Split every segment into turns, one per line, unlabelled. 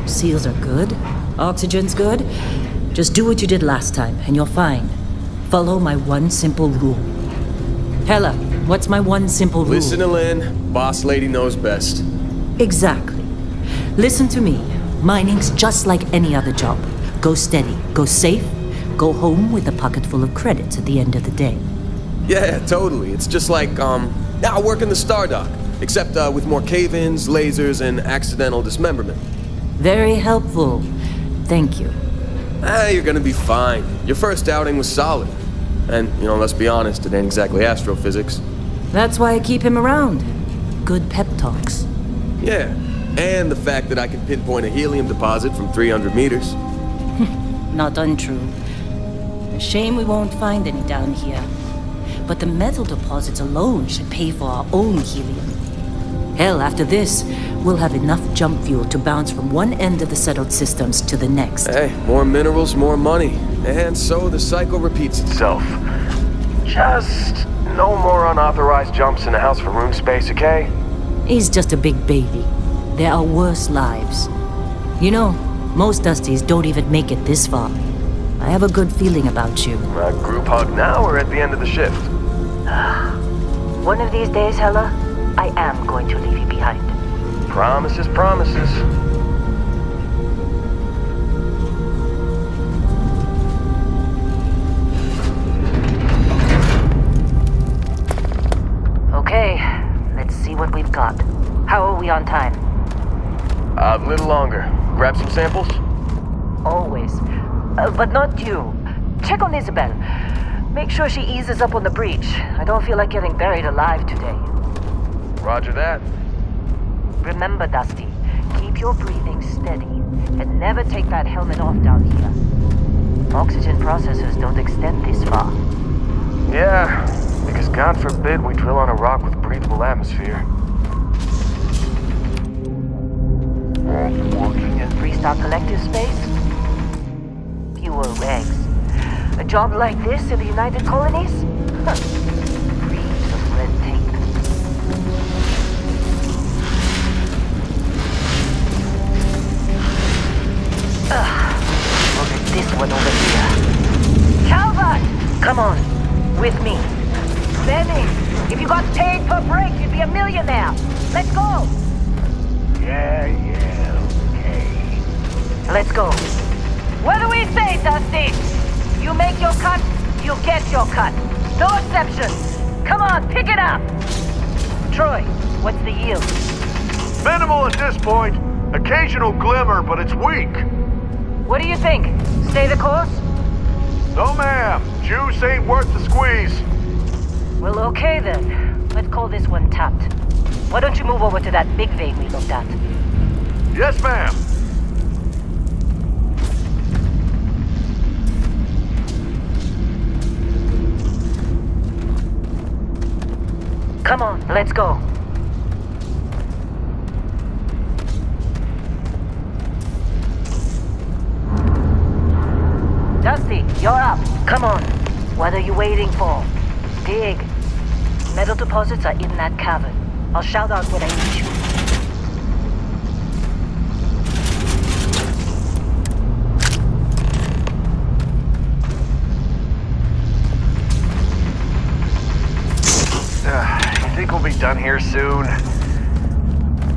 Seals are good. Oxygen's good. Just do what you did last time, and you're fine. Follow my one simple rule. Hella, what's my one simple rule?
Listen to Lynn. Boss lady knows best.
Exactly. Listen to me. Mining's just like any other job. Go steady, go safe, go home with a pocket full of credits at the end of the day.
Yeah, totally. It's just like, now working the Stardock. Except with more cave-ins, lasers, and accidental dismemberment.
Very helpful. Thank you.
You're gonna be fine. Your first outing was solid. And, let's be honest, it ain't exactly astrophysics.
That's why I keep him around. Good pep talks.
Yeah, and the fact that I can pinpoint a helium deposit from 300 meters.
Not untrue. A shame we won't find any down here. But the metal deposits alone should pay for our own helium. Hell, after this, we'll have enough jump fuel to bounce from one end of the settled systems to the next.
Hey, more minerals, more money. And so the cycle repeats itself. Just no more unauthorized jumps in the house for room space, okay?
He's just a big baby. There are worse lives. Most Dusties don't even make it this far. I have a good feeling about you.
A group hug now or at the end of the shift?
One of these days, Hella, I am going to leave you behind.
Promises, promises.
Okay, let's see what we've got. How are we on time?
A little longer. Grab some samples?
Always. But not you. Check on Isabel. Make sure she eases up on the breach. I don't feel like getting buried alive today.
Roger that.
Remember, Dusty, keep your breathing steady and never take that helmet off down here. Oxygen processors don't extend this far.
Yeah, because God forbid we drill on a rock with breathable atmosphere.
Working in Freestar Collective space? Fewer regs. A job like this in the United Colonies? Reams of red tape. Look at this one over here. Calvert! Come on, with me. Benny, if you got paid per break, you'd be a millionaire. Let's go!
Yeah, okay.
Let's go. What do we say, Dusty? You make your cut, you get your cut. No exceptions. Come on, pick it up. Troy, what's the yield?
Minimal at this point. Occasional glimmer, but it's weak.
What do you think? Stay the course?
No, ma'am. Juice ain't worth the squeeze.
Well, okay then. Let's call this one tapped. Why don't you move over to that big vein we looked at?
Yes, ma'am.
Come on, let's go. Dusty, you're up. Come on. What are you waiting for? Dig. Metal deposits are in that cavern. I'll shout out when I need you.
You think we'll be done here soon?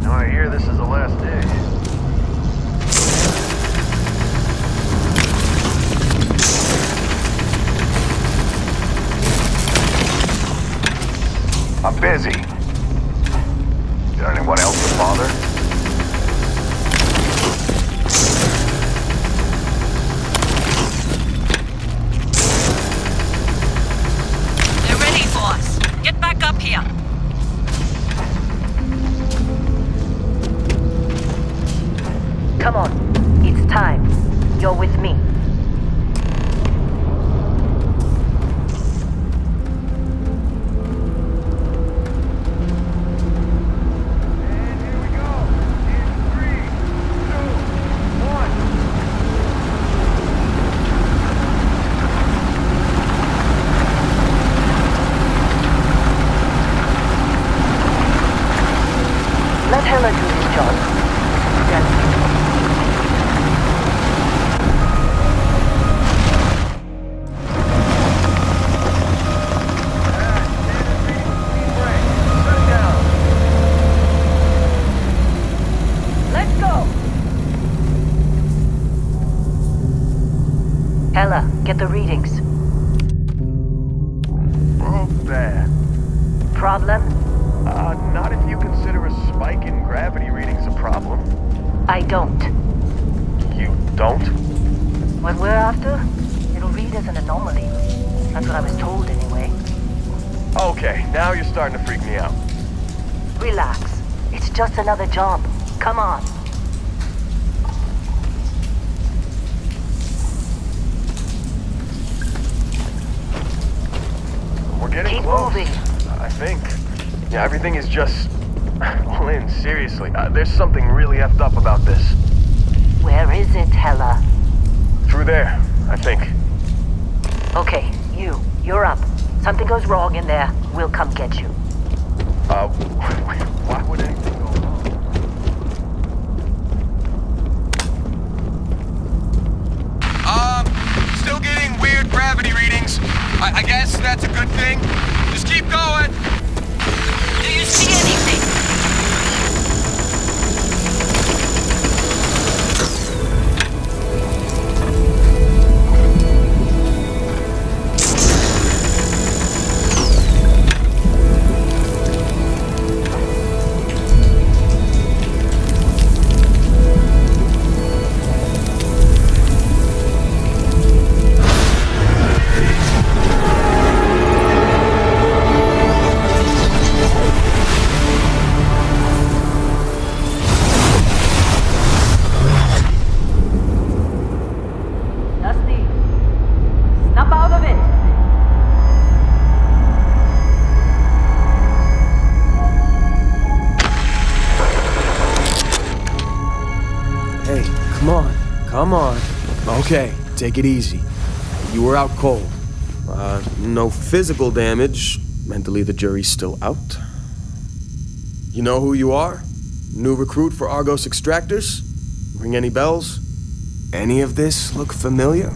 Now I hear this is the last day. I'm busy. Is there anyone else to bother?
They're ready for us. Get back up here. Come on. It's time. You're with me. Let Hella do his job. That's it. Ella, get the readings.
There.
Problem?
Not if you consider a spike in gravity readings a problem.
I don't.
You don't?
What we're after, it'll read as an anomaly. That's what I was told anyway.
Okay, now you're starting to freak me out.
Relax. It's just another job. Come on.
We're getting
Keep
close.
moving.
I think. Yeah, everything is just... Lynn, seriously, there's something really effed up about this.
Where is it, Hella?
Through there, I think.
Okay, you're up. Something goes wrong in there, we'll come get you.
Why would anything go wrong?
Still getting weird gravity readings. I guess that's a good thing. Just keep going.
Do you see anything?
Come on. Okay, take it easy. You were out cold. No physical damage. Mentally, the jury's still out. You know who you are? New recruit for Argos Extractors? Ring any bells? Any of this look familiar?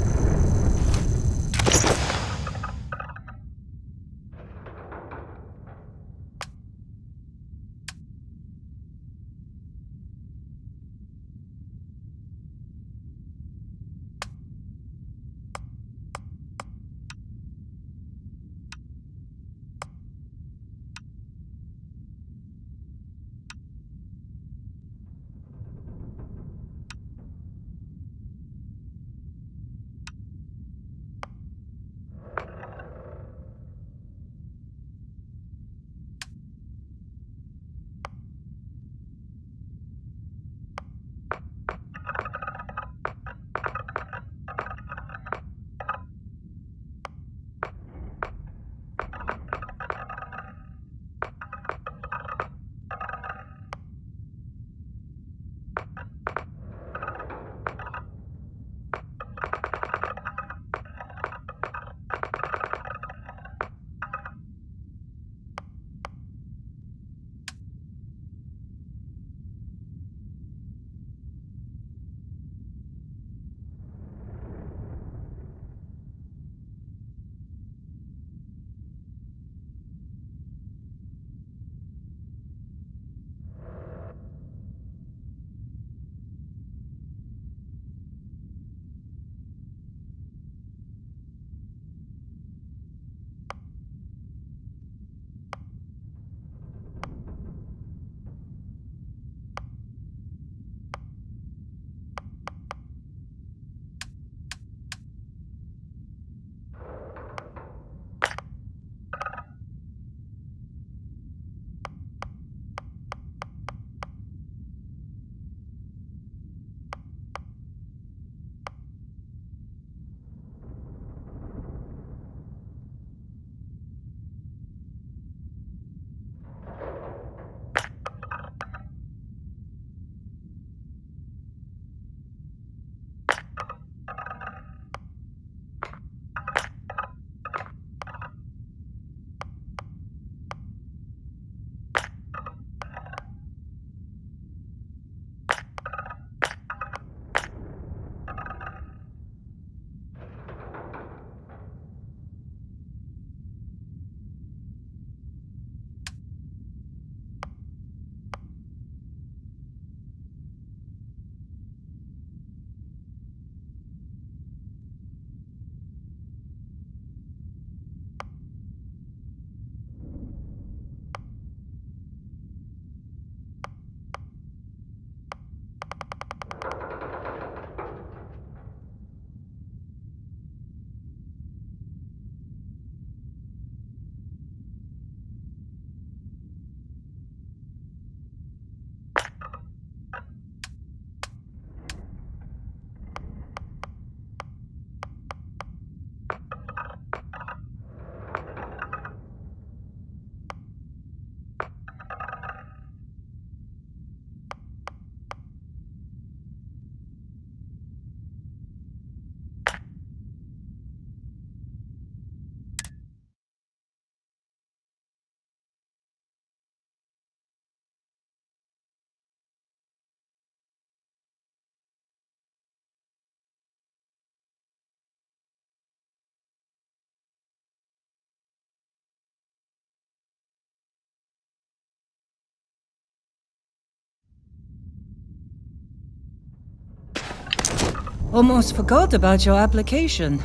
Almost forgot about your application.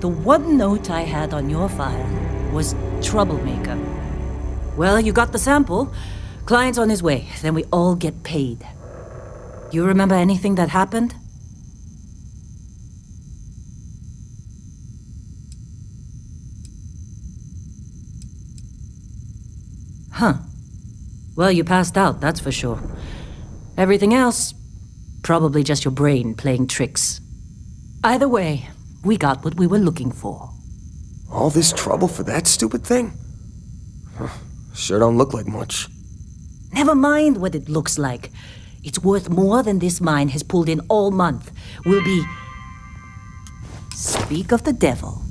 The one note I had on your file was troublemaker. Well, you got the sample. Client's on his way, then we all get paid. You remember anything that happened? Huh. Well, you passed out, that's for sure. Everything else, probably just your brain playing tricks. Either way, we got what we were looking for.
All this trouble for that stupid thing? Huh, sure don't look like much.
Never mind what it looks like. It's worth more than this mine has pulled in all month. We'll be... Speak of the devil.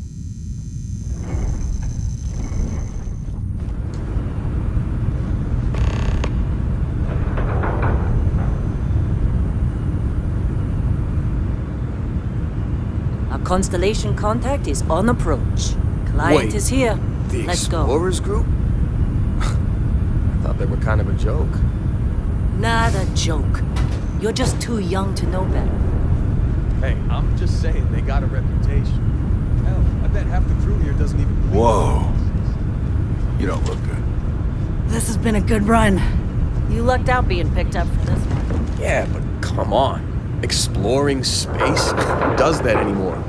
Our constellation contact is on approach. Client
Wait,
is here.
The
Let's go.
Explorers group? I thought they were kind of a joke.
Not a joke. You're just too young to know better.
Hey, I'm just saying, they got a reputation. Hell, I bet half the crew here doesn't even believe
Whoa. You don't look good.
This has been a good run. You lucked out being picked up for this one.
Yeah, but come on. Exploring space? Who does that anymore?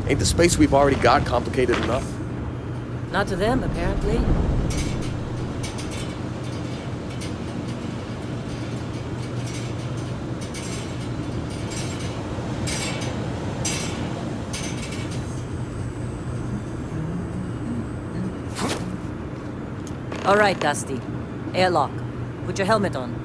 Ain't the space we've already got complicated enough?
Not to them, apparently. All right, Dusty. Airlock. Put your helmet on.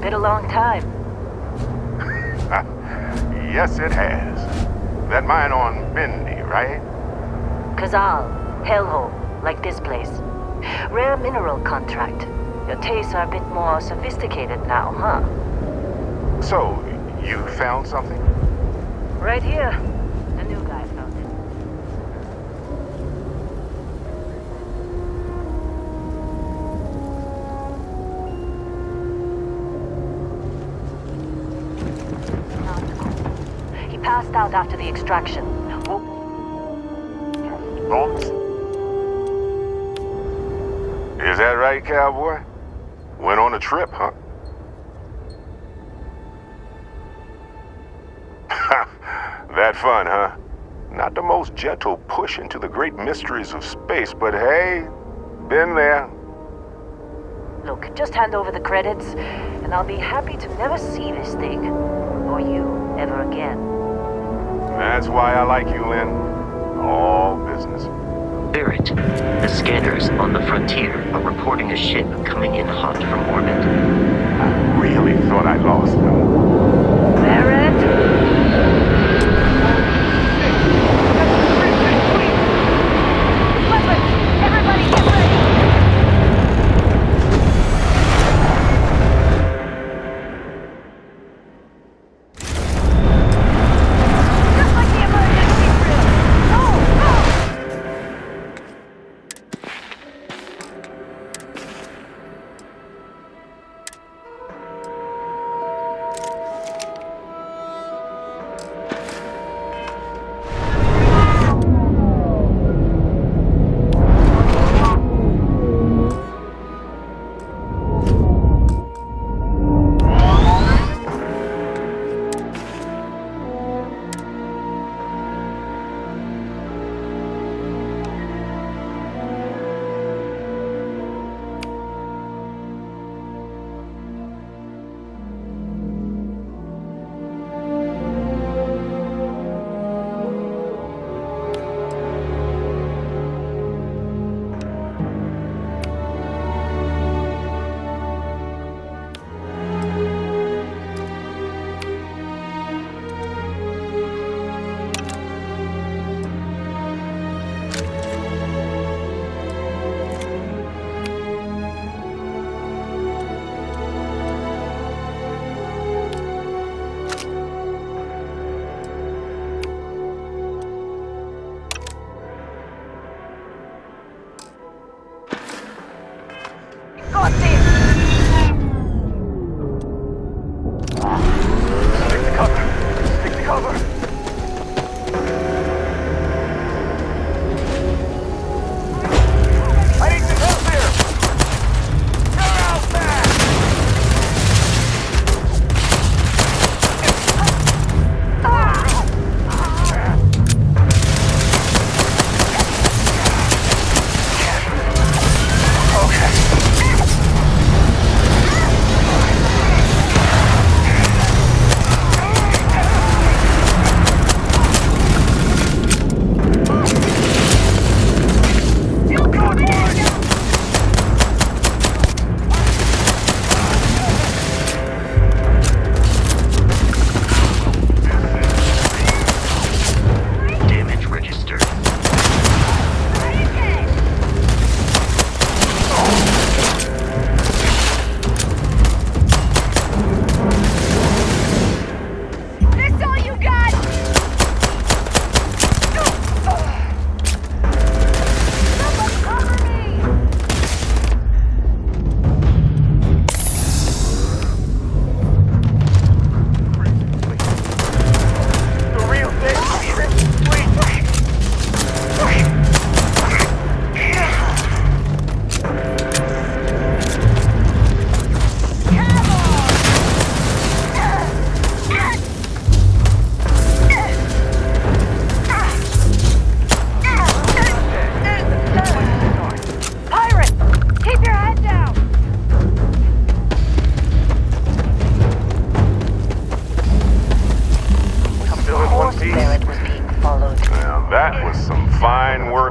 Been a long time.
Yes, it has. That mine on Bendy, right?
Kazal, hellhole, like this place. Rare mineral contract. Your tastes are a bit more sophisticated now, huh?
So, you found something?
Right here. The new guy found it. He passed out after the extraction.
Bombs? Is that right, cowboy? Went on a trip, huh? That fun, huh? Not the most gentle push into the great mysteries of space, but hey, been there.
Look, just hand over the credits, and I'll be happy to never see this thing, or you, ever again.
That's why I like you, Lynn. All business.
Barrett, the scanners on the frontier are reporting a ship coming in hot from orbit.
I really thought I lost them.
Barrett? Everybody get ready! Just like the emergency drill! Go!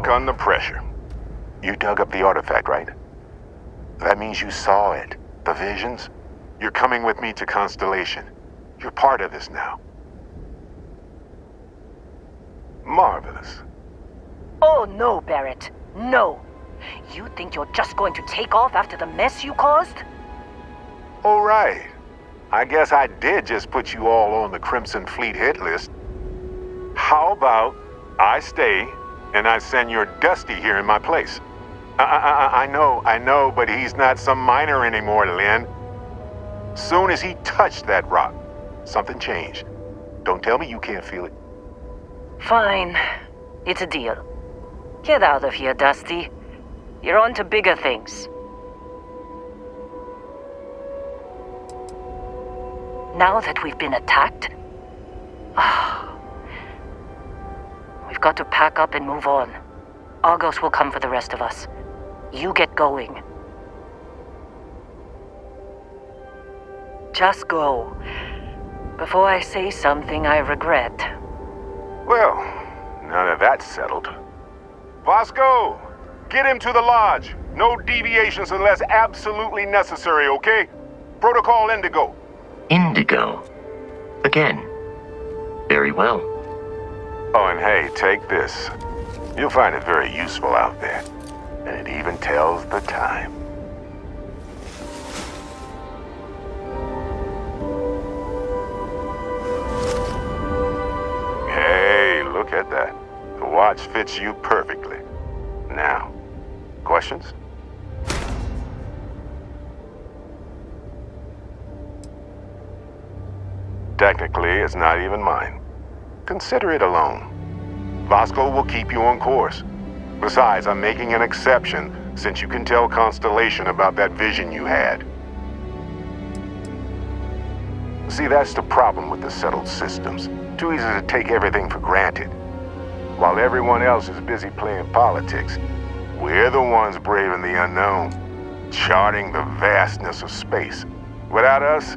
Under pressure. You dug up the artifact, right? That means you saw it. The visions? You're coming with me to Constellation. You're part of this now. us.
Oh, no, Barrett. No. You think you're just going to take off after the mess you caused?
Oh, right. I guess I did just put you all on the Crimson Fleet hit list. How about I stay and I send your Dusty here in my place? I know, but he's not some miner anymore, Lynn. Soon as he touched that rock, something changed. Don't tell me you can't feel it.
Fine. It's a deal. Get out of here, Dusty. You're on to bigger things. Now that we've been attacked, we've got to pack up and move on. Argos will come for the rest of us. You get going. Just go. Before I say something I regret.
Well, now that that's settled. Vasco, get him to the lodge. No deviations unless absolutely necessary, okay? Protocol Indigo.
Indigo. Again. Very well.
Oh, and hey, take this. You'll find it very useful out there. And it even tells the time. Hey, look at that. The watch fits you perfectly. Now, questions? Technically, it's not even mine. Consider it a loan. Vasco will keep you on course. Besides, I'm making an exception since you can tell Constellation about that vision you had. See, that's the problem with the settled systems. Too easy to take everything for granted. While everyone else is busy playing politics, we're the ones braving the unknown, charting the vastness of space. Without us,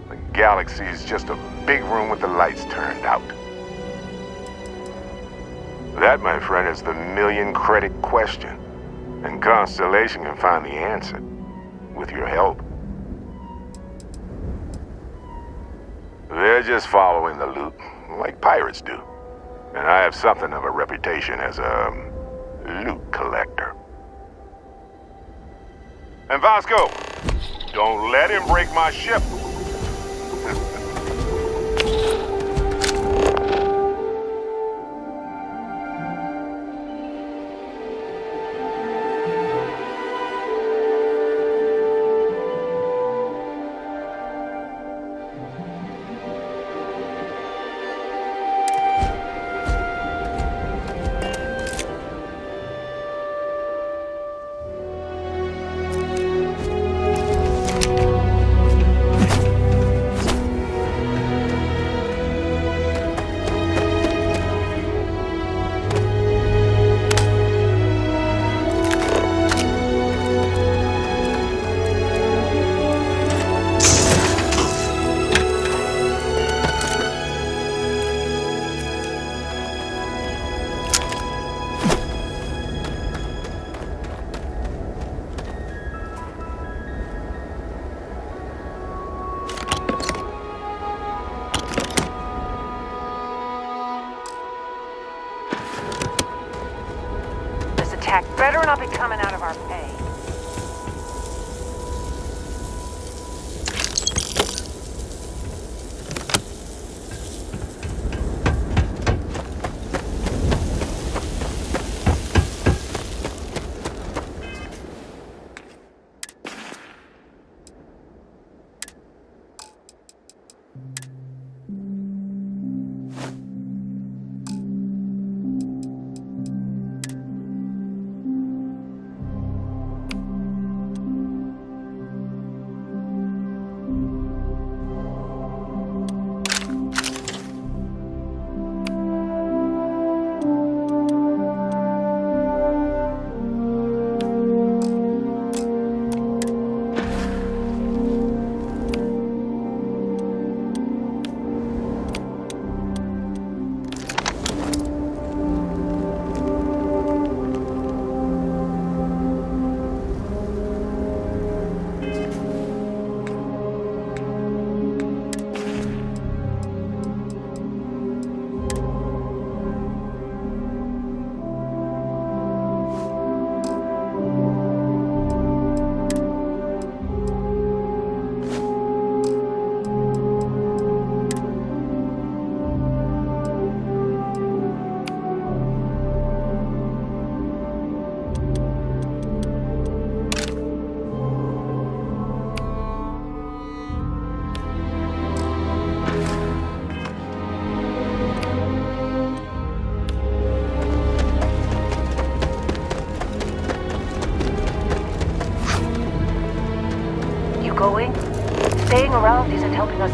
the galaxy is just a big room with the lights turned out. That, my friend, is the million-credit question. And Constellation can find the answer. With your help. They're just following the loot, like pirates do. And I have something of a reputation as a loot collector. And Vasco, don't let him break my ship.
Better not be coming out of our pay.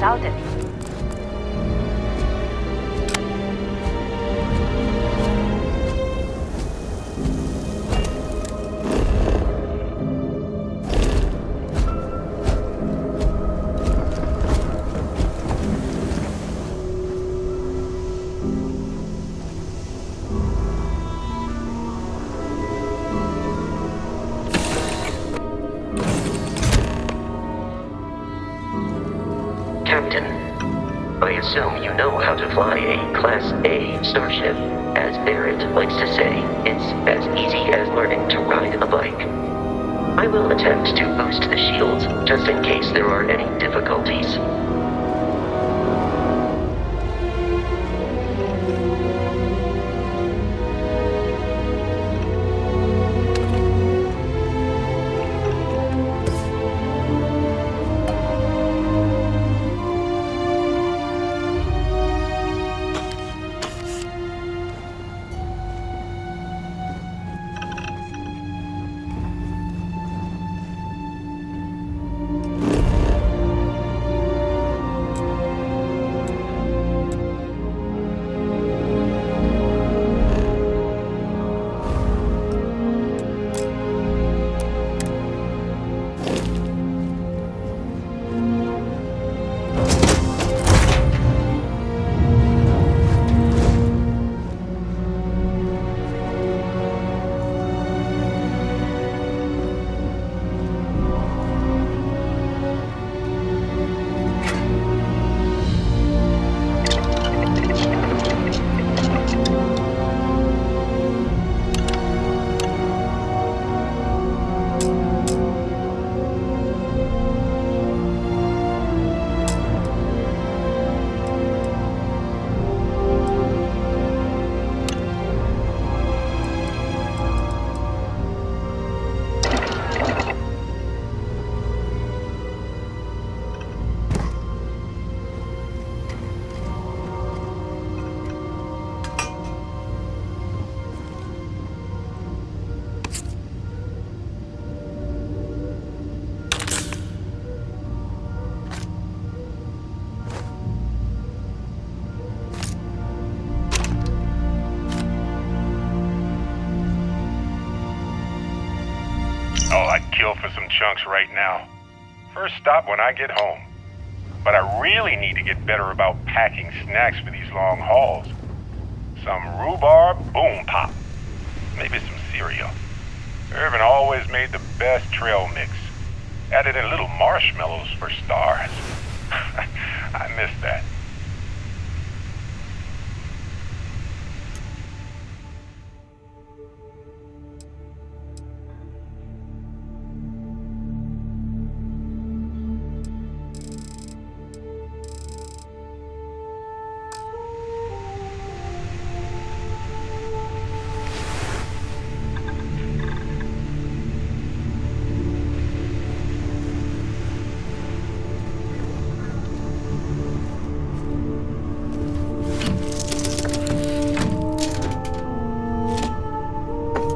without it.
Captain, I assume you know how to fly a Class A starship. As Barrett likes to say, it's as easy as learning to ride a bike. I will attempt to boost the shields, just in case there are any difficulties.
Kill for some chunks right now. First stop when I get home. But I really need to get better about packing snacks for these long hauls. Some rhubarb boom pop. Maybe some cereal. Irvin always made the best trail mix. Added in little marshmallows for stars. I miss that.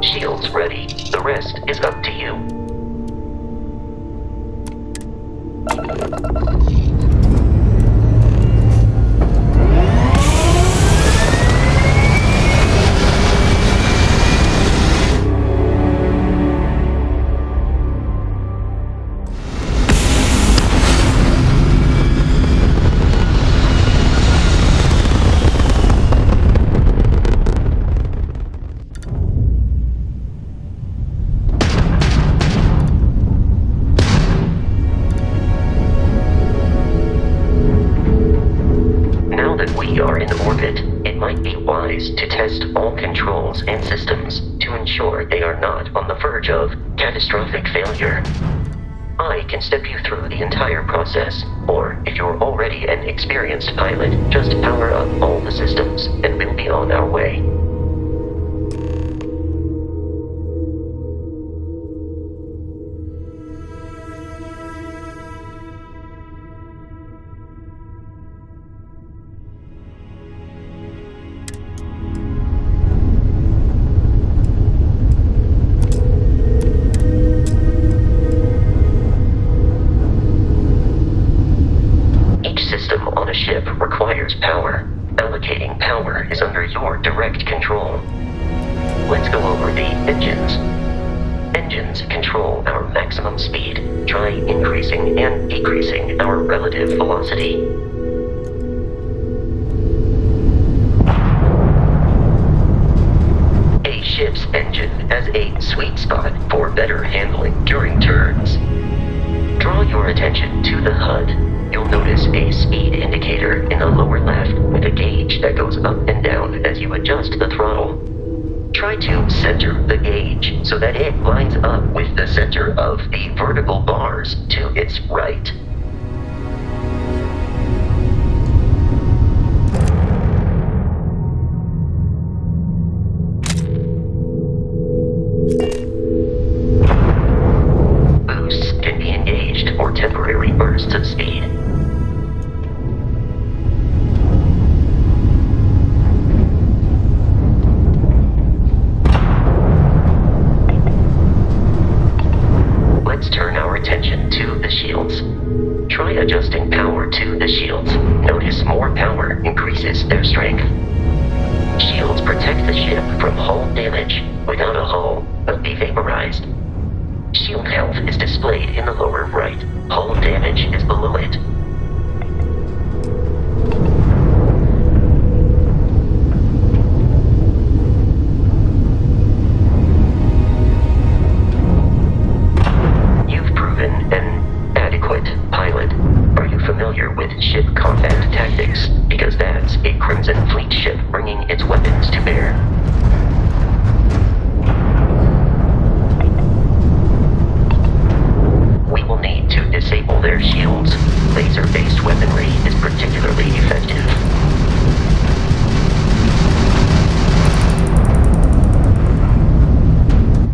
Shields ready. The rest is up to you. To test all controls and systems to ensure they are not on the verge of catastrophic failure. I can step you through the entire process, or if you're already an experienced pilot, just power up all the systems and we'll be on our way. for direct control. Let's go over the engines. Engines control our maximum speed. Try increasing and decreasing our relative velocity. A ship's engine has a sweet spot for better handling during turns. Draw your attention to the HUD. You'll notice a speed indicator in the lower left with a gauge that goes up and down as you adjust the throttle. Try to center the gauge so that it lines up with the center of the vertical bars to its right. Boosts can be engaged for temporary bursts of speed. Turn our attention to the shields. Try adjusting power to the shields. Notice more power increases their strength. Shields protect the ship from hull damage. Without a hull, but be vaporized. Shield health is displayed in the lower right. Hull damage is below it. Ship combat tactics, because that's a Crimson Fleet ship bringing its weapons to bear. We will need to disable their shields. Laser-based weaponry is particularly effective.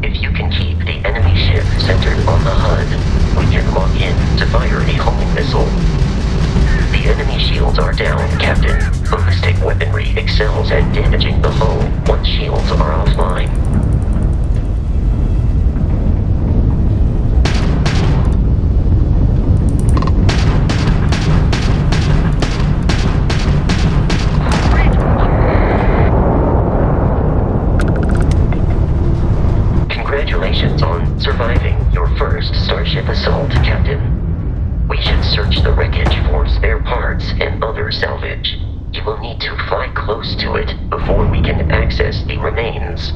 If you can keep the enemy ship centered on the HUD, we can lock in to fire a homing missile. The enemy shields are down, Captain. Ballistic weaponry excels at damaging the hull once shields are offline. Congratulations on surviving your first Starship assault, Captain. We should search the wreckage for spare parts and other salvage. You will need to fly close to it before we can access the remains.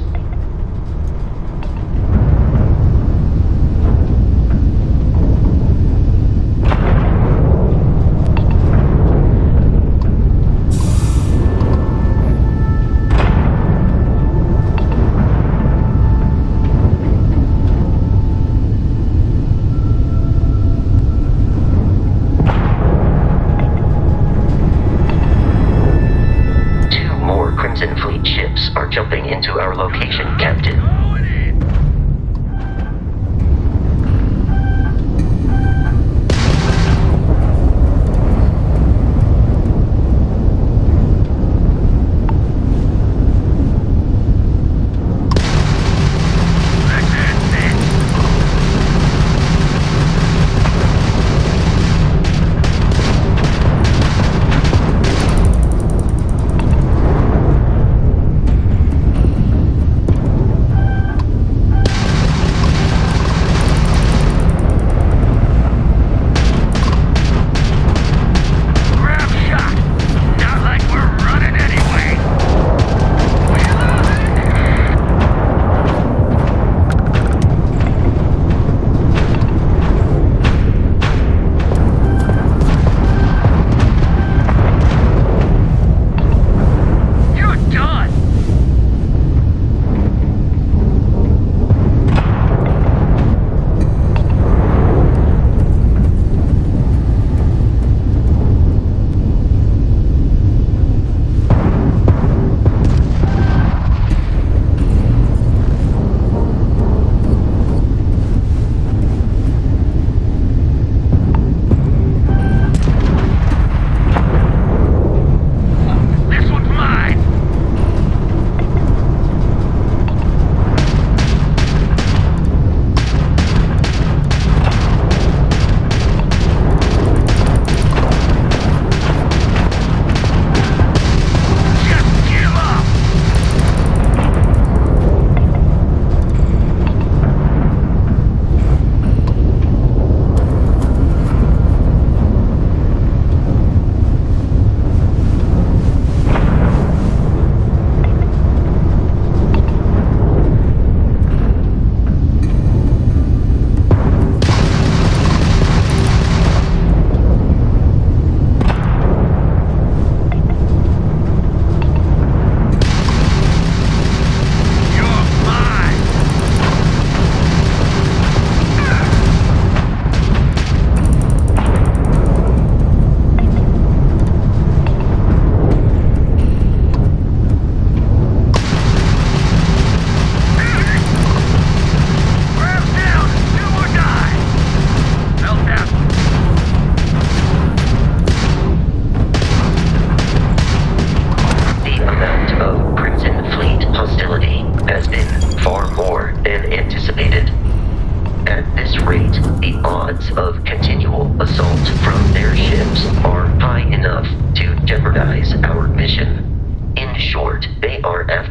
Are jumping into our location, Captain.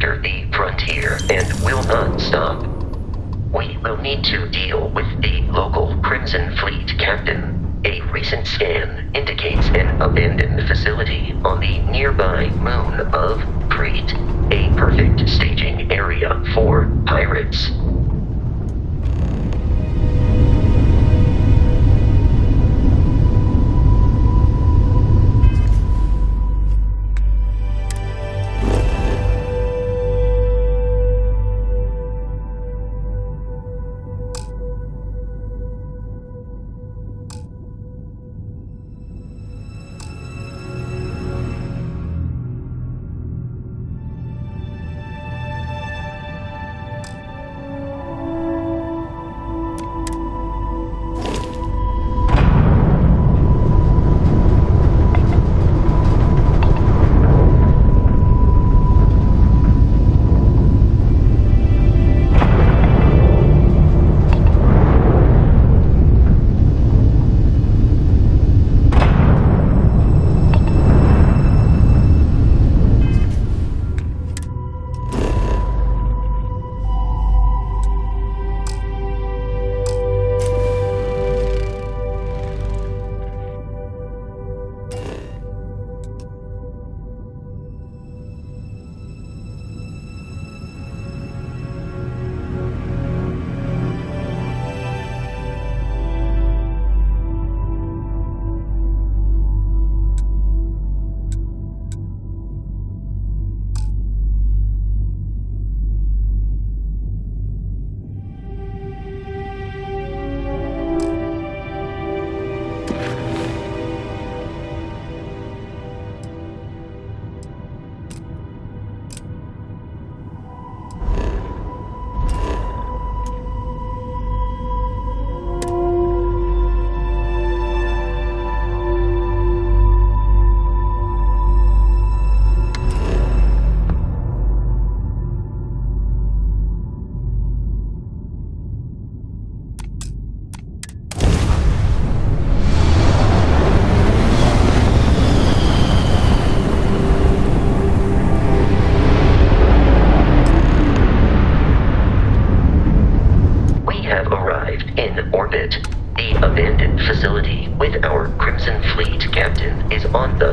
after the frontier and will not stop. We will need to deal with the local Crimson Fleet captain. A recent scan indicates an abandoned facility on the nearby moon of Crete, a perfect staging area for pirates.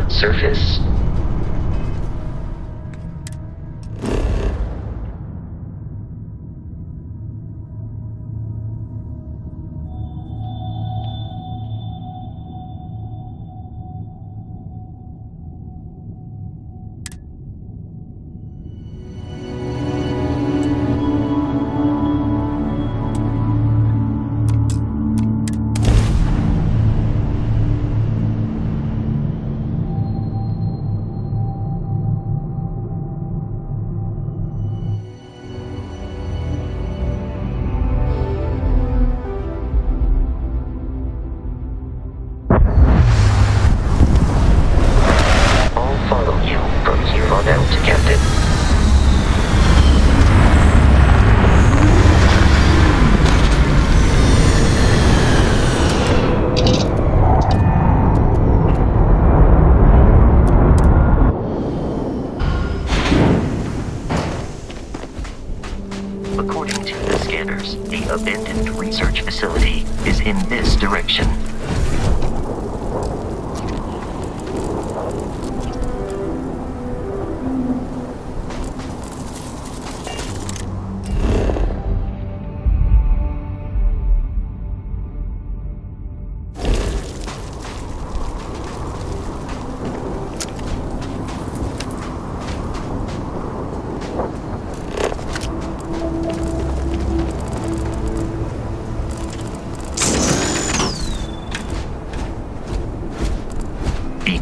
Surface. According to the scanners, the abandoned research facility is in this direction.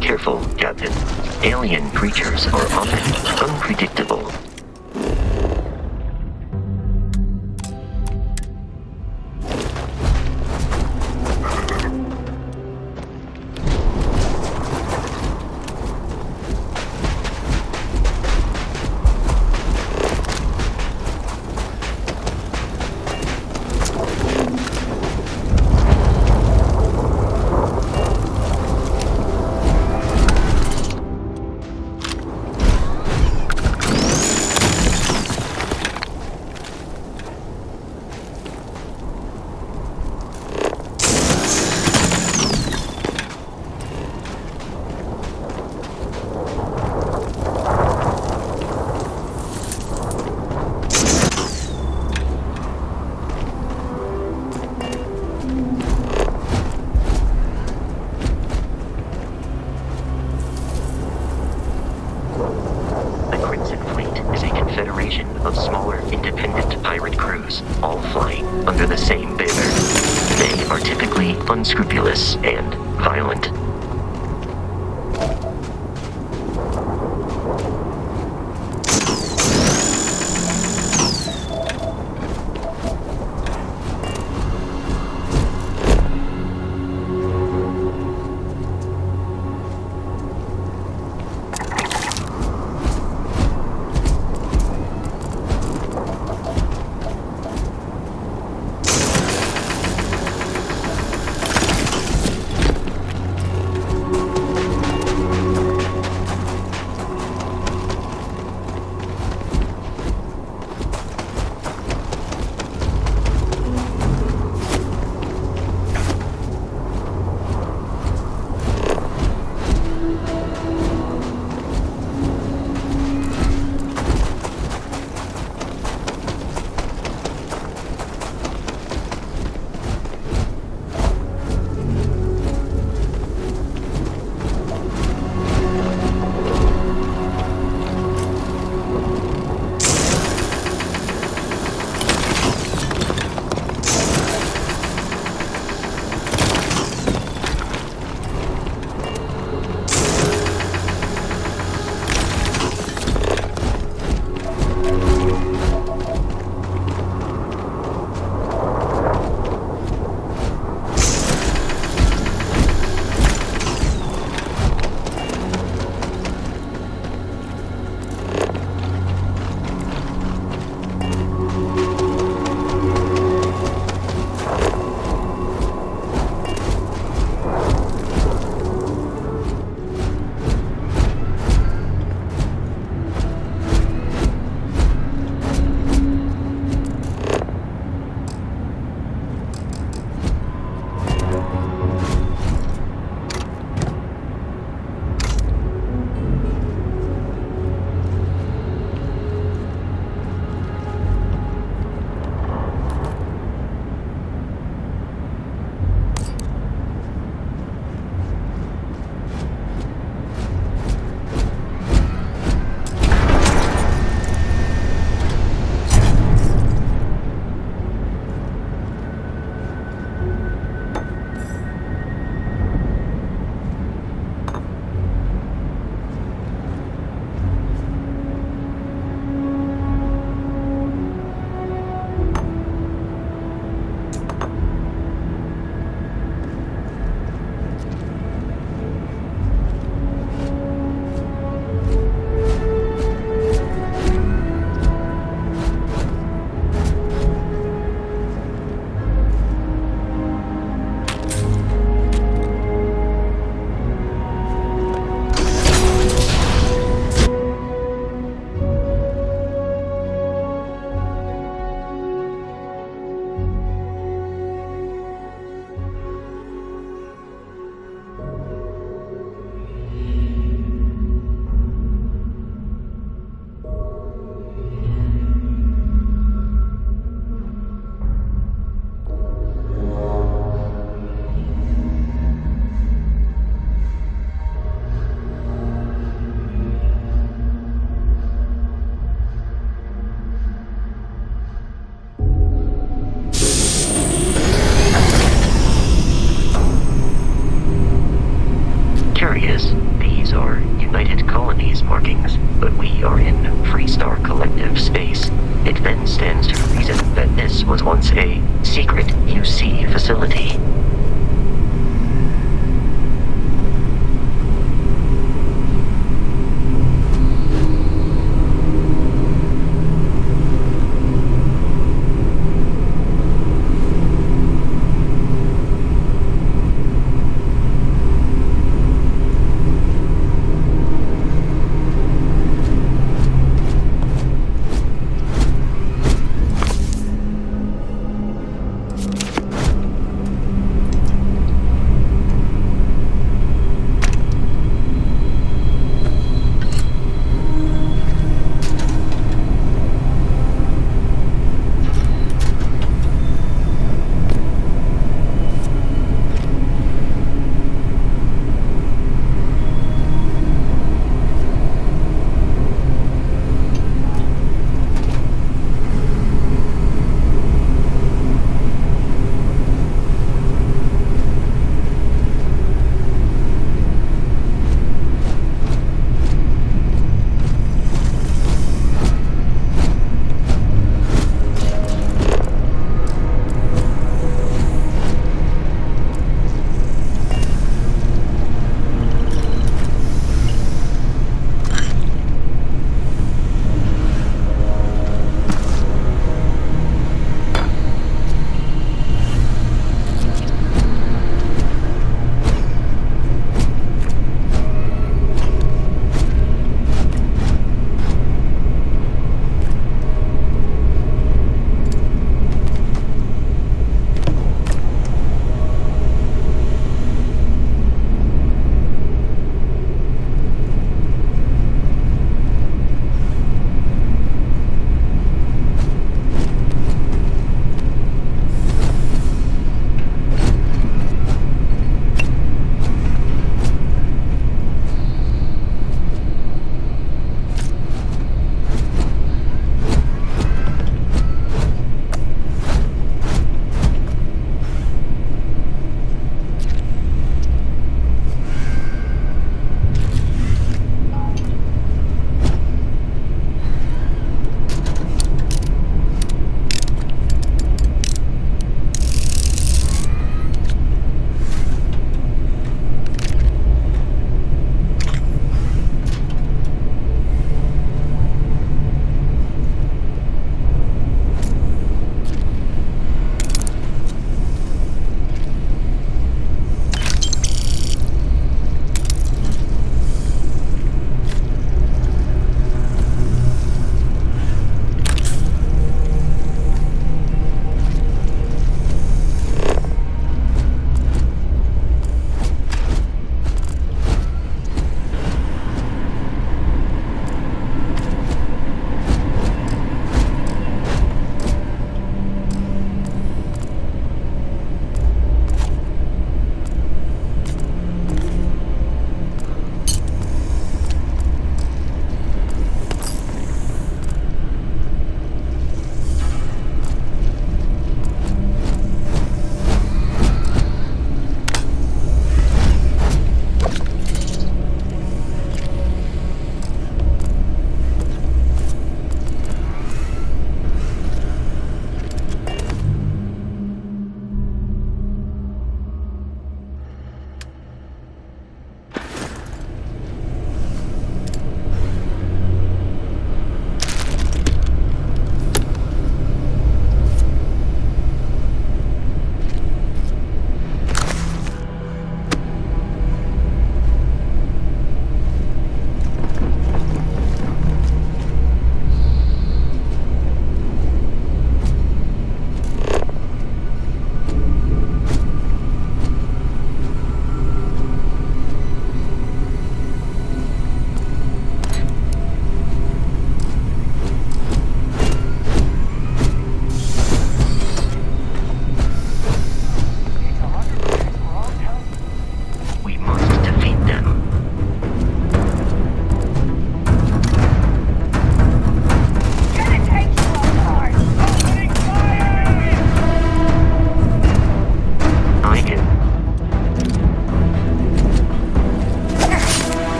Careful, Captain. Alien creatures are often unpredictable. dogs, all flying under the same banner. They are typically unscrupulous and violent.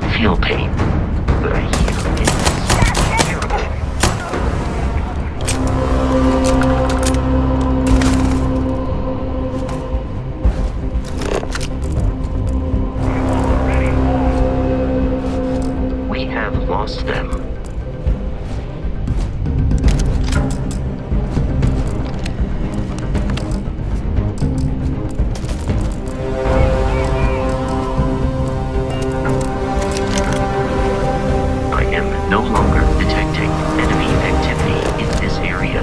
cannot feel pain, but I hear it is terrible. We have lost them. No longer detecting enemy activity in this area.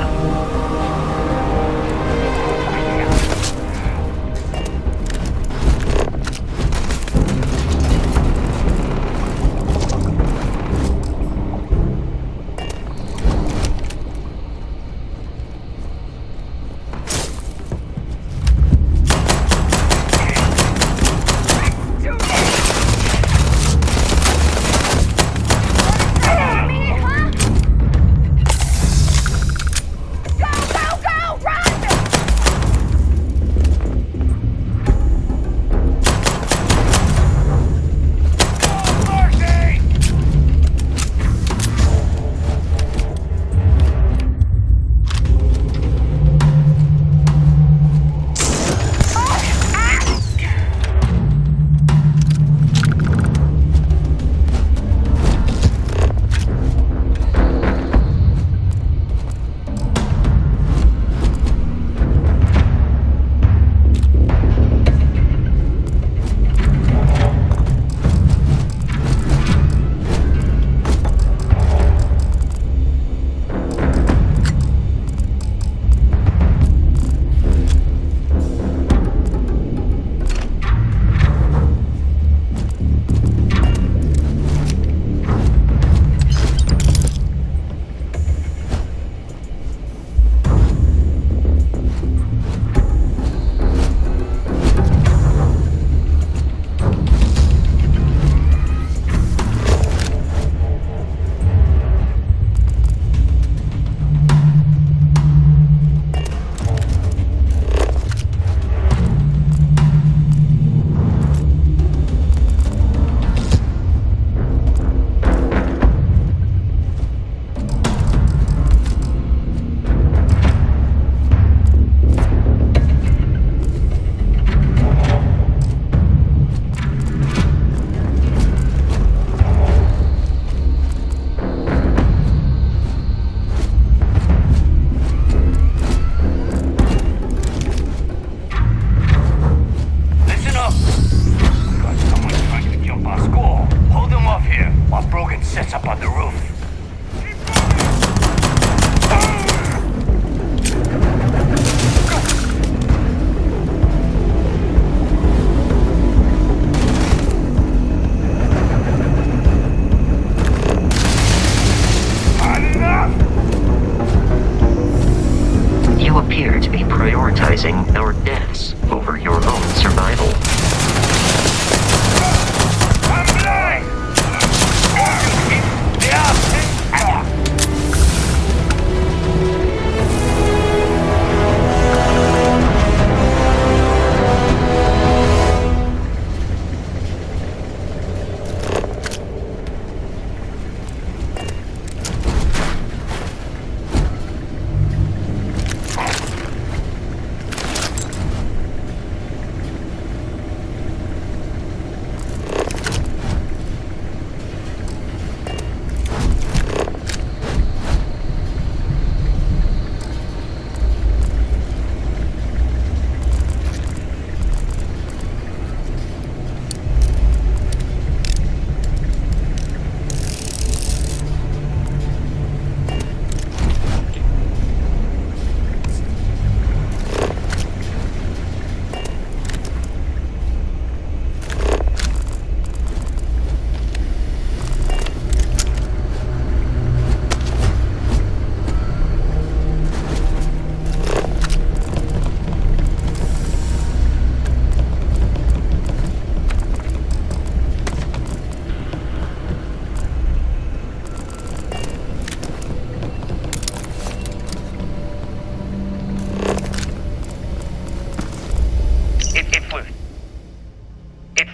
prioritizing our deaths over your own survival.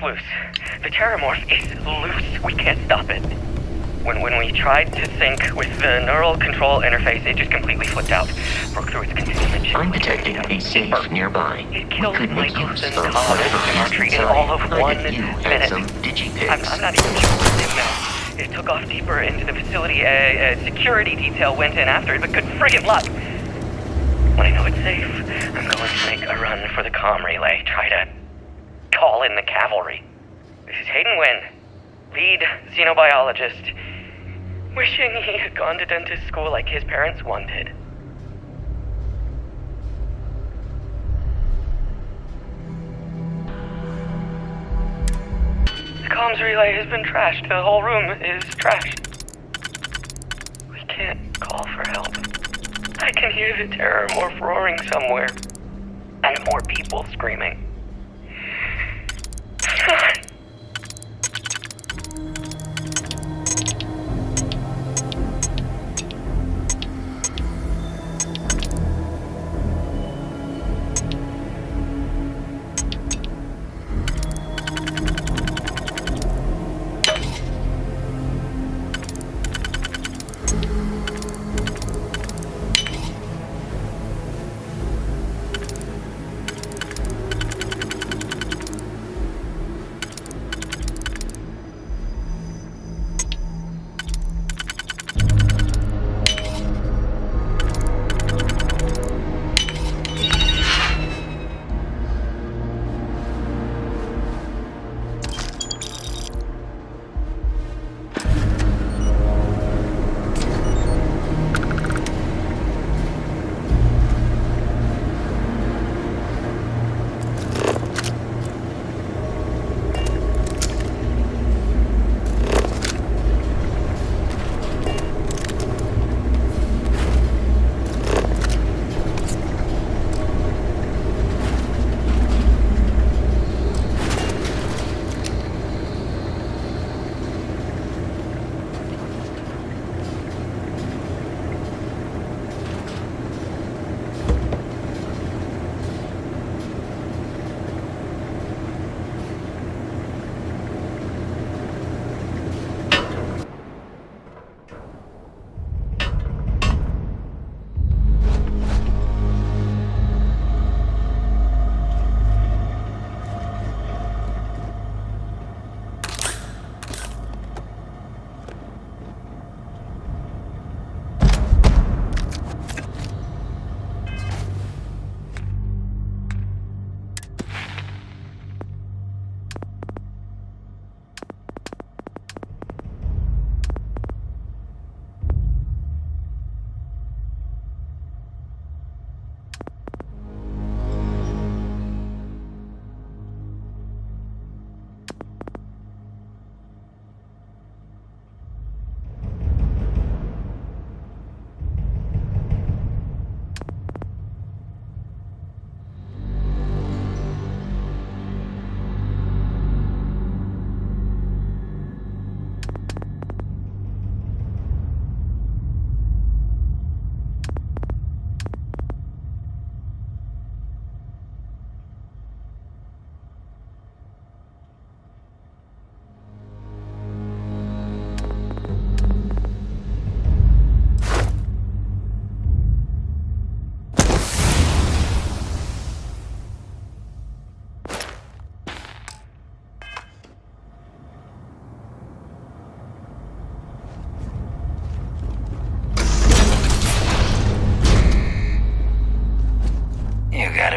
loose. The terramorph is loose. We can't stop it. When we tried to sync with the neural control interface, it just completely flipped out. Broke through its containment chip.
I'm detecting a safe nearby.
It
We
killed
could make
Michael
use
and
of
Todd
whatever
and
is
Archery in all of
inside.
1
You and
minute.
some digipics.
I'm not even sure what it now. It took off deeper into the facility. A security detail went in after it, but good friggin' luck. When I know it's safe, I'm going to make a run for the comm relay. Try to call in the cavalry. This is Hayden Wynn, lead xenobiologist, wishing he had gone to dentist school like his parents wanted. The comms relay has been trashed. The whole room is trashed. We can't call for help. I can hear the terramorph roaring somewhere. And more people screaming.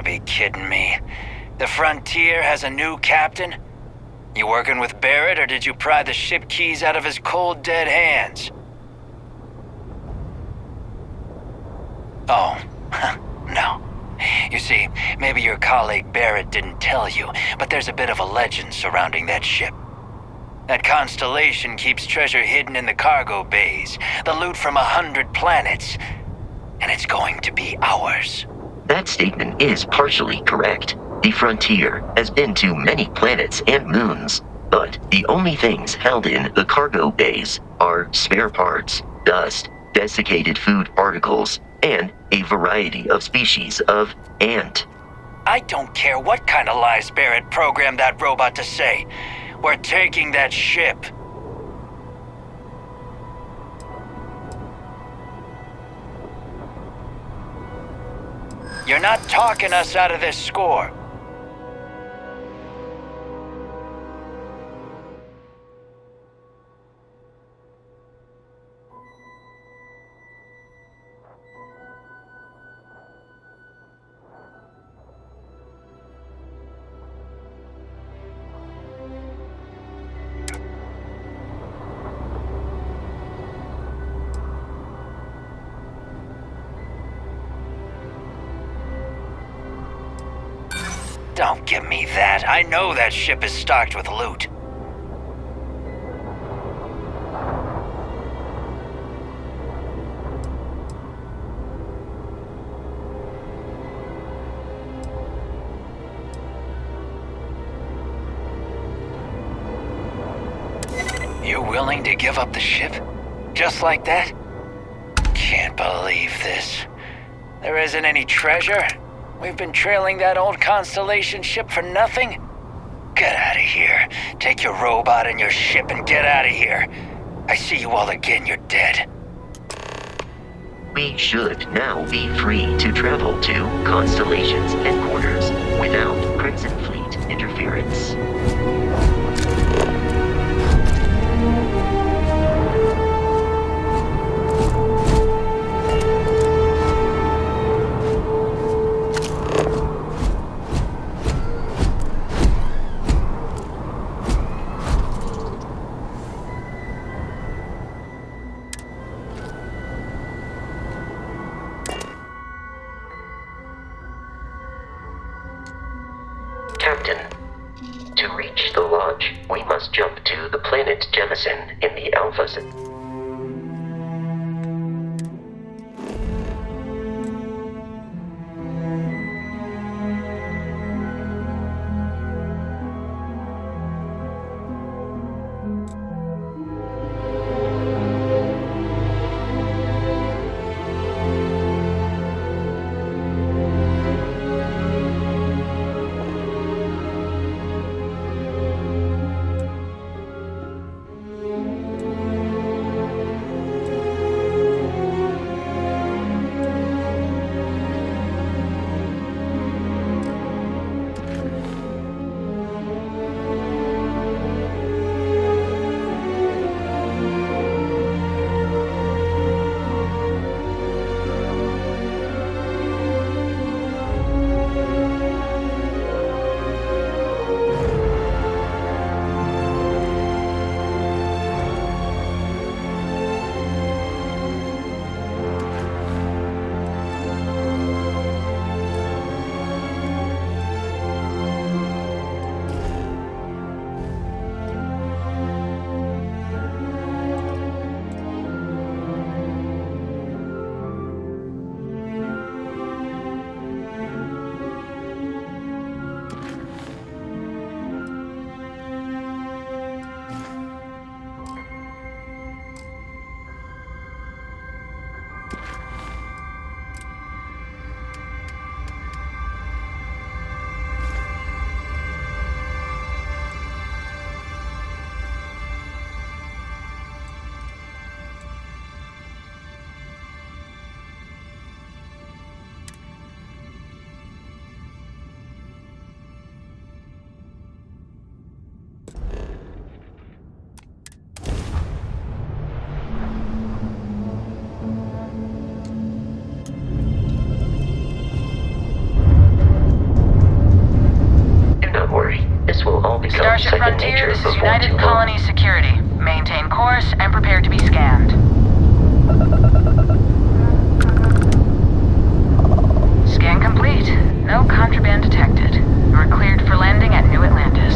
be kidding me. The Frontier has a new captain? You working with Barrett, or did you pry the ship keys out of his cold, dead hands? Oh, no. You see, maybe your colleague Barrett didn't tell you, but there's a bit of a legend surrounding that ship. That constellation keeps treasure hidden in the cargo bays, the loot from 100 planets, and it's going to be ours.
That statement is partially correct. The Frontier has been to many planets and moons, but the only things held in the cargo bays are spare parts, dust, desiccated food particles, and a variety of species of ant.
I don't care what kind of lies Barrett programmed that robot to say. We're taking that ship. You're not talking us out of this score. Don't give me that. I know that ship is stocked with loot. You're willing to give up the ship? Just like that? Can't believe this. There isn't any treasure? We've been trailing that old Constellation ship for nothing? Get out of here. Take your robot and your ship and get out of here. I see you all again, you're dead.
We should now be free to travel to Constellation's headquarters without Crimson Fleet interference. Captain, to reach the lodge, we must jump to the planet Jemison in the Alpha Centauri.
Starship Frontier, this is United Colony Security. Maintain course and prepare to be scanned. Scan complete. No contraband detected. You are cleared for landing at New Atlantis.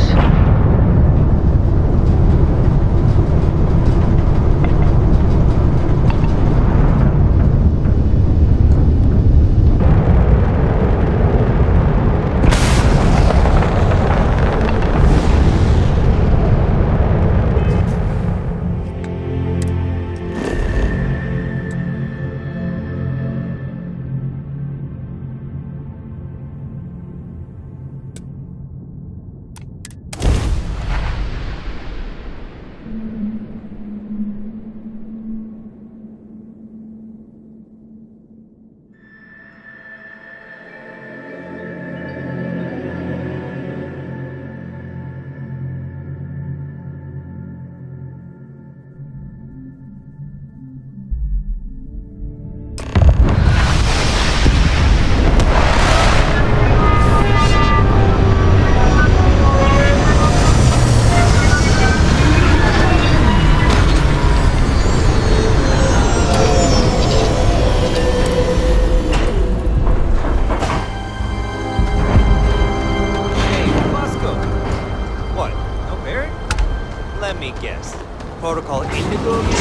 protocol Indigo again?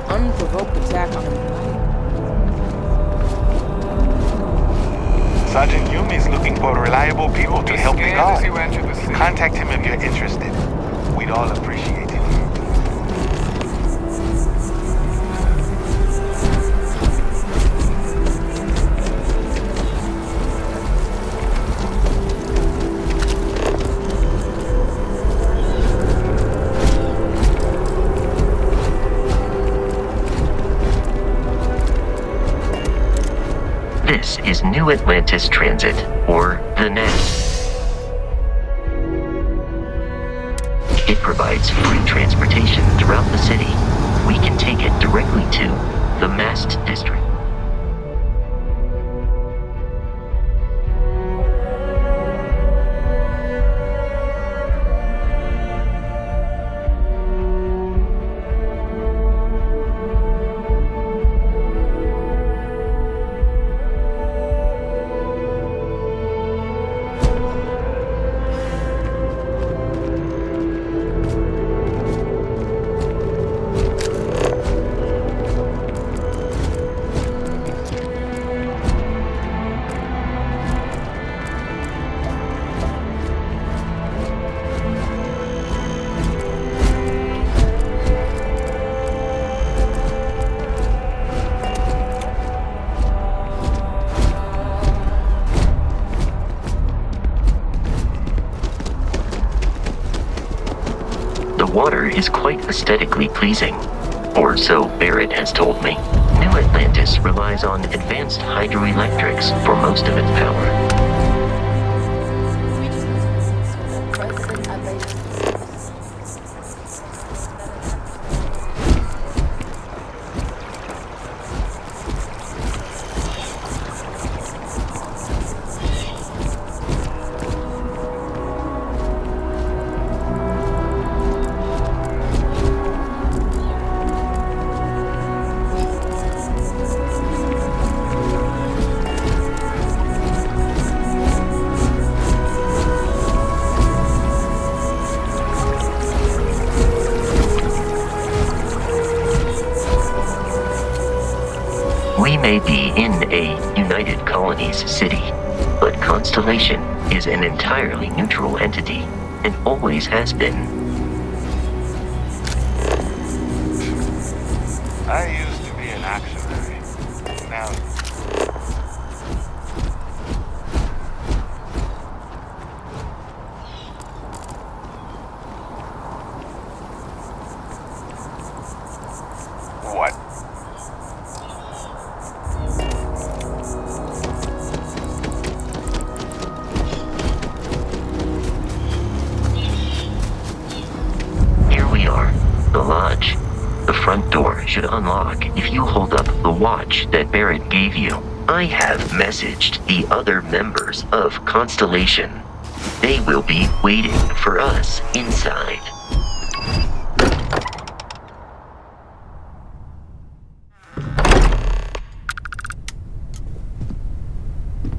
Unprovoked attack on him.
Sergeant Yumi's looking for reliable people to help the guard. Contact him if you're interested. We'd all appreciate it.
This is New Atlantis Transit, or the NAT. It provides free transportation throughout the city. We can take it directly to the Mast District. The water is quite aesthetically pleasing, or so Barrett has told me. New Atlantis relies on advanced hydroelectrics for most of its power. We may be in a United Colonies city, but Constellation is an entirely neutral entity, and always has been.
I used to be an auctioneer. Now... What?
The lodge. The front door should unlock if you hold up the watch that Barrett gave you. I have messaged the other members of Constellation. They will be waiting for us inside.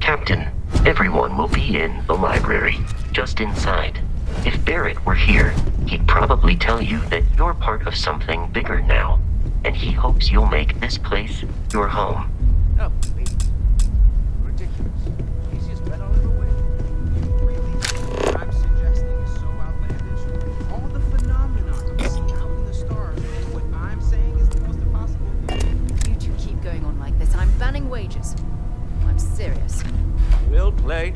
Captain, everyone will be in the library, just inside. If Barrett were here, he'd probably tell you that you're part of something bigger now, and he hopes you'll make this place your home.
Oh, please. Ridiculous. Easiest bet I'll ever win. Really? What I'm suggesting is so outlandish. All the phenomena we see out in the stars, and what I'm saying is the most impossible thing.
You two keep going on like this. I'm banning wages. I'm serious.
We'll play.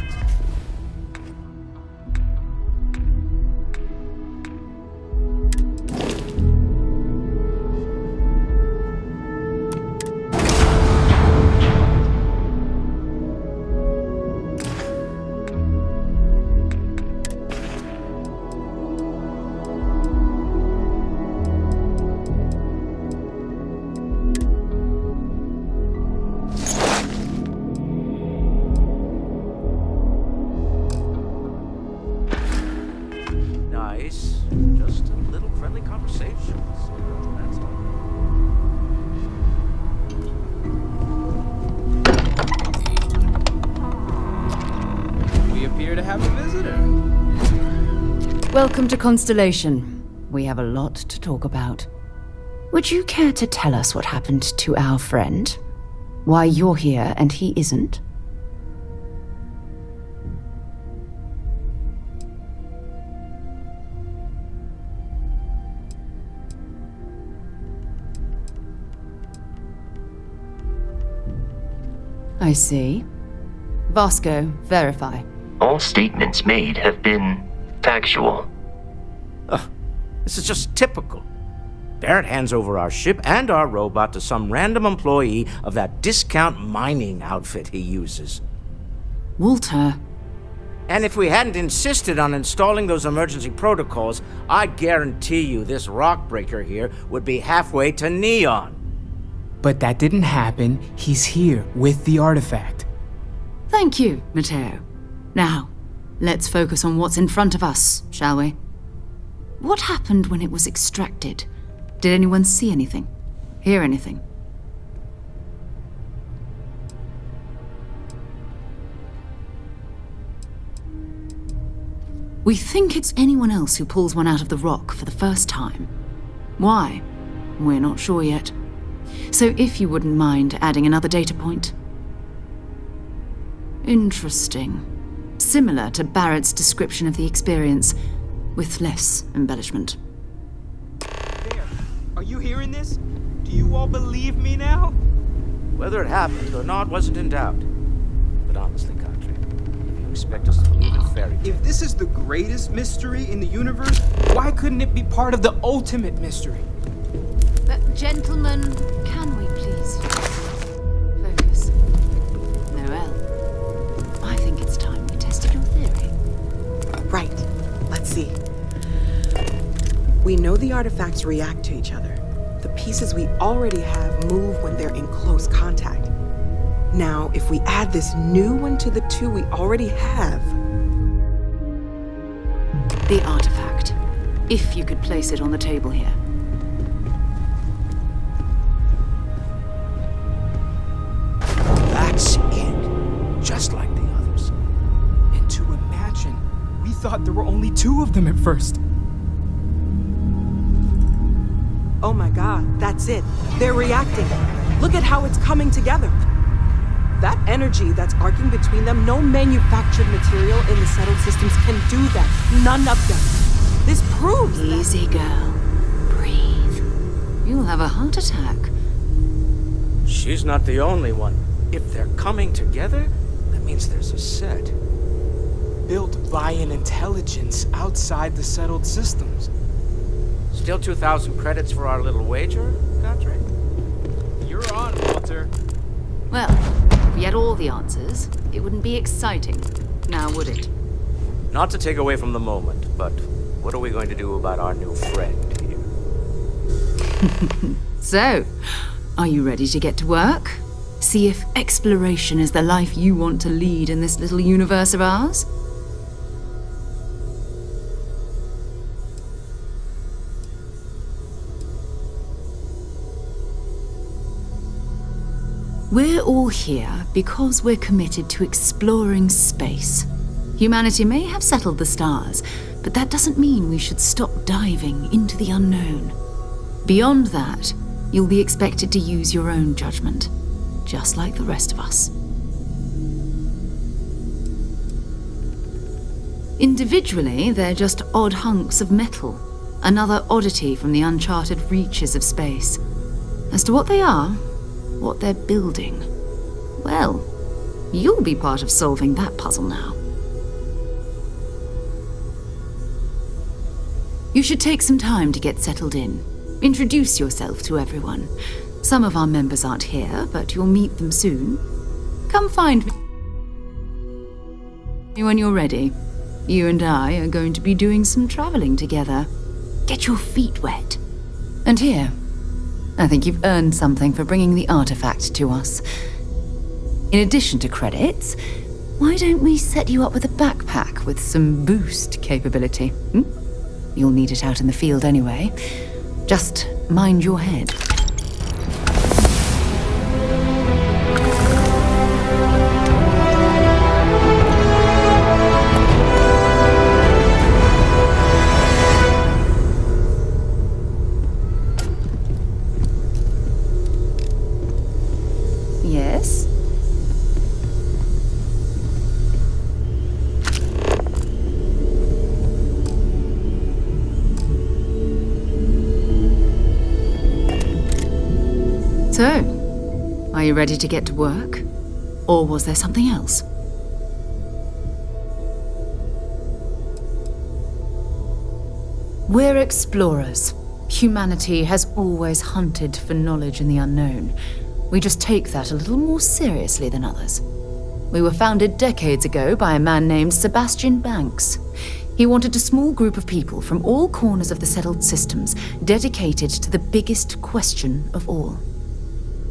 Nice. Just a little friendly conversation. So that's all.
here to have a visitor.
Welcome to Constellation. We have a lot to talk about. Would you care to tell us what happened to our friend? Why you're here and he isn't? I see. Vasco, verify.
All statements made have been factual.
This is just typical. Barrett hands over our ship and our robot to some random employee of that discount mining outfit he uses.
Walter.
And if we hadn't insisted on installing those emergency protocols, I guarantee you this rock breaker here would be halfway to Neon.
But that didn't happen. He's here with the artifact.
Thank you, Matteo. Now, let's focus on what's in front of us, shall we? What happened when it was extracted? Did anyone see anything? Hear anything? We think it's anyone else who pulls one out of the rock for the first time. Why? We're not sure yet. So if you wouldn't mind adding another data point. Interesting. Similar to Barrett's description of the experience, with less embellishment.
There. Are you hearing this? Do you all believe me now?
Whether it happened or not wasn't in doubt. But honestly, Country, if you expect us to believe in fairy tales...
If this is the greatest mystery in the universe, why couldn't it be part of the ultimate mystery?
But gentlemen, can we please focus?
Noelle, I think it's time we tested your theory.
Right. Let's see. We know the artifacts react to each other. The pieces we already have move when they're in close contact. Now, if we add this new one to the two we already have...
The artifact. If you could place it on the table here.
That's it. Just like the others.
And to imagine, we thought there were only two of them at first.
Oh my god, that's it. They're reacting. Look at how it's coming together. That energy that's arcing between them, no manufactured material in the settled systems can do that. None of them. This proves that...
Easy, girl. Breathe. You'll have a heart attack.
She's not the only one. If they're coming together, that means there's a set.
Built by an intelligence outside the settled systems.
Still 2,000 credits for our little wager, Country?
You're on, Walter.
Well, if we had all the answers, it wouldn't be exciting. Now, would it?
Not to take away from the moment, but what are we going to do about our new friend here?
So, are you ready to get to work? See if exploration is the life you want to lead in this little universe of ours? We're all here because we're committed to exploring space. Humanity may have settled the stars, but that doesn't mean we should stop diving into the unknown. Beyond that, you'll be expected to use your own judgment, just like the rest of us. Individually, they're just odd hunks of metal, another oddity from the uncharted reaches of space. As to what they are, what they're building, well, you'll be part of solving that puzzle now. You should take some time to get settled in. Introduce yourself to everyone. Some of our members aren't here, but you'll meet them soon. Come find me when you're ready. You and I are going to be doing some traveling together. Get your feet wet. And here, I think you've earned something for bringing the artifact to us. In addition to credits, why don't we set you up with a backpack with some boost capability? You'll need it out in the field anyway. Just mind your head.
you ready to get to work? Or was there something else? We're explorers. Humanity has always hunted for knowledge in the unknown. We just take that a little more seriously than others. We were founded decades ago by a man named Sebastian Banks. He wanted a small group of people from all corners of the settled systems dedicated to the biggest question of all.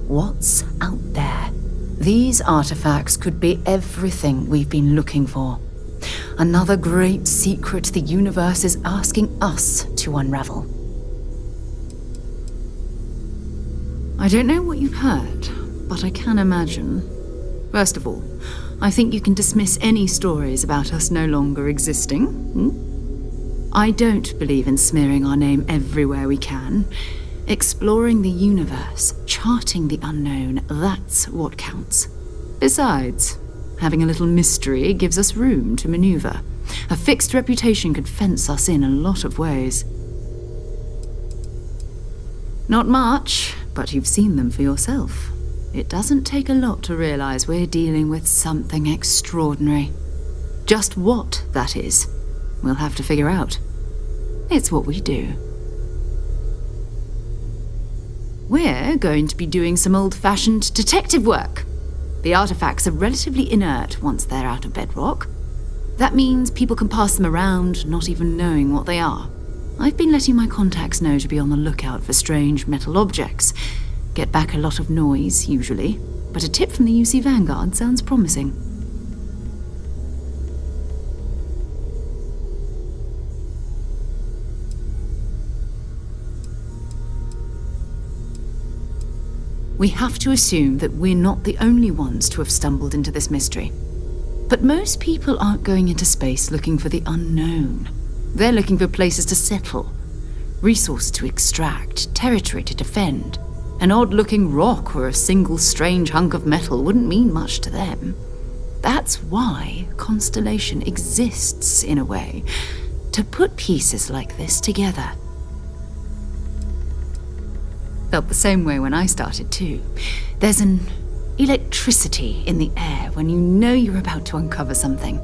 What's out there? These artifacts could be everything we've been looking for. Another great secret the universe is asking us to unravel. I don't know what you've heard, but I can imagine. First of all, I think you can dismiss any stories about us no longer existing. I don't believe in smearing our name everywhere we can. Exploring the universe, charting the unknown, that's what counts. Besides, having a little mystery gives us room to maneuver. A fixed reputation could fence us in a lot of ways. Not much, but you've seen them for yourself. It doesn't take a lot to realize we're dealing with something extraordinary. Just what that is, we'll have to figure out. It's what we do. We're going to be doing some old-fashioned detective work. The artifacts are relatively inert once they're out of bedrock. That means people can pass them around, not even knowing what they are. I've been letting my contacts know to be on the lookout for strange metal objects. Get back a lot of noise, usually, but a tip from the UC Vanguard sounds promising. We have to assume that we're not the only ones to have stumbled into this mystery. But most people aren't going into space looking for the unknown. They're looking for places to settle, resources to extract, territory to defend. An odd-looking rock or a single strange hunk of metal wouldn't mean much to them. That's why Constellation exists, in a way, to put pieces like this together. Felt the same way when I started, too. There's an electricity in the air when you know you're about to uncover something.